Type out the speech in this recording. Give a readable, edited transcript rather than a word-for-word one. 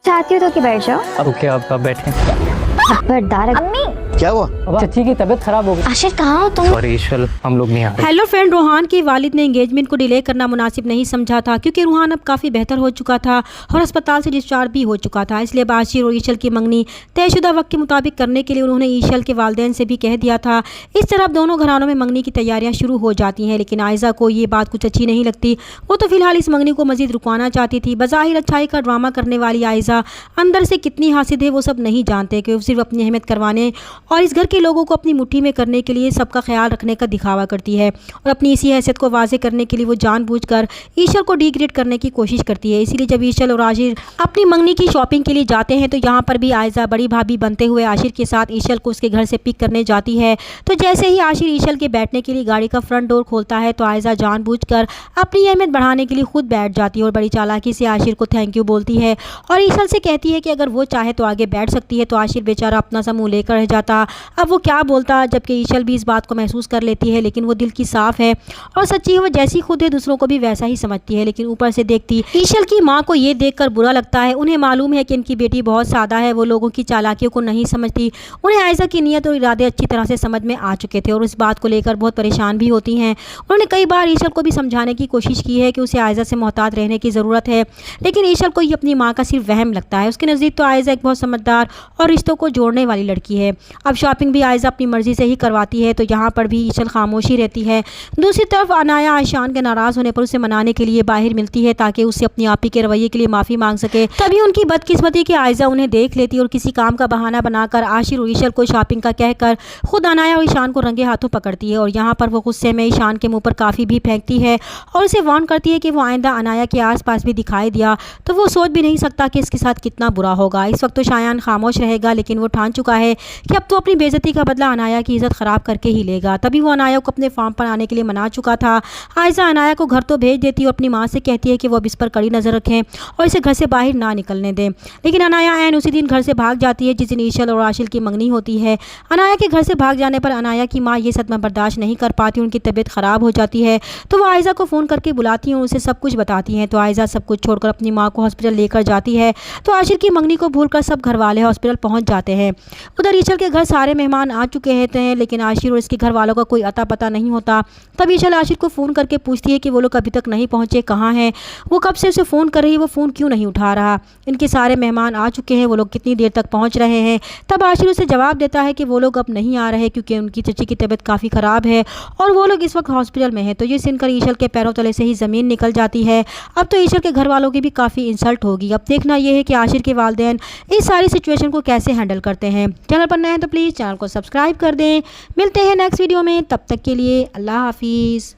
चाहती हो तो कि बैठ जाओ। अब ओके, आप बैठे। खबरदार। अम्मी क्या हुआ? चाची की तबीयत खराब हो गई। आशिर कहाँ हो तुम? सॉरी ईशल, हम लोग नहीं आ रहे। हेलो फ्रेंड, रूहान के वालिद ने एंगेजमेंट को डिले करना मुनासिब नहीं समझा था क्योंकि रूहान अब काफ़ी बेहतर हो चुका था और अस्पताल से डिस्चार्ज भी हो चुका था। इसलिए आशिर और ईशल की मंगनी तयशुदा वक्त के मुताबिक करने के लिए उन्होंने ईशल के वालिदैन से भी कह दिया था। इस तरह अब दोनों घरानों में मंगनी की तैयारियां शुरू हो जाती हैं, लेकिन आयजा को ये बात कुछ अच्छी नहीं लगती। वो तो फिलहाल इस मंगनी को मजीद रुकवाना चाहती थी। बज़ाहिर अच्छाई का ड्रामा करने वाली आयजा अंदर से कितनी हासिद है वो सब नहीं जानते कि वो सिर्फ अपनी अहमियत करवाने और इस घर के लोगों को अपनी मुट्ठी में करने के लिए सबका ख्याल रखने का दिखावा करती है और अपनी इसी हैसियत को वाजे करने के लिए वो जानबूझकर ईशल को डिग्रेड करने की कोशिश करती है। इसीलिए जब ईशल और आशिर अपनी मंगनी की शॉपिंग के लिए जाते हैं तो यहाँ पर भी आयजा बड़ी भाभी बनते हुए आशिर के साथ ईशल को उसके घर से पिक करने जाती है। तो जैसे ही आशिर ईशल के बैठने के लिए गाड़ी का फ्रंट डोर खोलता है तो आयजा जानबूझकर अपनी अहमियत बढ़ाने के लिए खुद बैठ जाती है और बड़ी चालाकी से आशिर को थैंक यू बोलती है और ईशल से कहती है कि अगर वो चाहे तो आगे बैठ सकती है। तो आशिर बेचारा अपना सा मुँह लेकर रह जाता। अब वो क्या बोलता, जबकि ईशल भी इस बात को महसूस कर लेती है, लेकिन वो दिल की साफ़ है और सच्ची है। वो जैसी खुद है दूसरों को भी वैसा ही समझती है, लेकिन ऊपर से देखती ईशल की माँ को ये देखकर बुरा लगता है। उन्हें मालूम है कि इनकी बेटी बहुत सादा है, वो लोगों की चालाकियों को नहीं समझती। उन्हें आयजा की नीयत और इरादे अच्छी तरह से समझ में आ चुके थे और इस बात को लेकर बहुत परेशान भी होती हैं। उन्होंने कई बार ईशल को भी समझाने की कोशिश की है कि उसे आयजा से मोहतात रहने की ज़रूरत है, लेकिन ईशल को ये अपनी माँ का सिर्फ वहम लगता है। उसके नज़दीक तो आयजा एक बहुत समझदार और रिश्तों को जोड़ने वाली लड़की है। अब शॉपिंग भी आयजा अपनी मर्जी से ही करवाती है, तो यहाँ पर भी ईशल खामोशी रहती है। दूसरी तरफ अनाया आयशान के नाराज़ होने पर उसे मनाने के लिए बाहर मिलती है ताकि उससे अपनी आपी के रवैये के लिए माफ़ी मांग सके। तभी उनकी बदकिस्मती कि आयजा उन्हें देख लेती और किसी काम का बहाना बनाकर आशिर और ईशल को शॉपिंग का कहकर खुद अनाया और ईशान को रंगे हाथों पकड़ती है और यहाँ पर वो गुस्से में ईशान के मुँह पर काफ़ी भी फेंकती है और उसे वार्न करती है कि वो आइंदा अनाया के आसपास भी दिखाई दिया तो वो सोच भी नहीं सकता कि इसके साथ कितना बुरा होगा। इस वक्त तो शायान खामोश रहेगा, लेकिन वो ठान चुका है कि अब तो अपनी बेइज्जती का बदला अनाया की इज्जत ख़राब करके ही लेगा। तभी वो अनाया को अपने फार्म पर आने के लिए मना चुका था। आयजा अनाया को घर तो भेज देती और अपनी माँ से कहती है कि वो अब इस पर कड़ी नज़र रखें और इसे घर से बाहर ना निकलने दें, लेकिन अनाया ऐन उसी दिन घर से भाग जाती है जिस दिन ईशल और आशिल की मंगनी होती है। अनाया के घर से भाग जाने पर अनाया की माँ ये सदमा बर्दाश्त नहीं कर पाती, उनकी तबीयत ख़राब हो जाती है। तो वो आयजा को फ़ोन करके बुलाती हैं और उसे सब कुछ बताती हैं। तो आयजा सब कुछ छोड़कर अपनी माँ को हॉस्पिटल लेकर जाती है। तो आशिर की मंगनी को भूलकर सब घर वाले हॉस्पिटल पहुँच जाते हैं। उधर ईशल के घर सारे मेहमान आ चुके होते हैं, लेकिन आशिर और इसके घर वालों का कोई अता पता नहीं होता। तब ईशल आशिर को फ़ोन करके पूछती है कि वो लोग अभी तक नहीं पहुँचे, कहाँ हैं वो, कब से उसे फ़ोन कर रही है, वो फ़ोन क्यों नहीं उठा रहा, इनके सारे मेहमान आ चुके हैं, वो लोग कितनी देर तक पहुँच रहे हैं। तब आशिर उसे जवाब देता है कि वो लोग अब नहीं आ रहे क्योंकि उनकी चची की तबीयत काफ़ी ख़राब है और वो लोग इस वक्त हॉस्पिटल में है। तो ये सुनकर ईशल के पैरों तले से ही ज़मीन निकल जाती है। अब तो ईशल के घर वालों की भी काफ़ी इंसल्ट होगी। अब देखना यह है कि आशिर के वालिदैन इस सारी सिचुएशन को कैसे हैंडल करते हैं। चैनल पर नए हैं तो प्लीज़ चैनल को सब्सक्राइब कर दें। मिलते हैं नेक्स्ट वीडियो में, तब तक के लिए अल्लाह हाफिज़।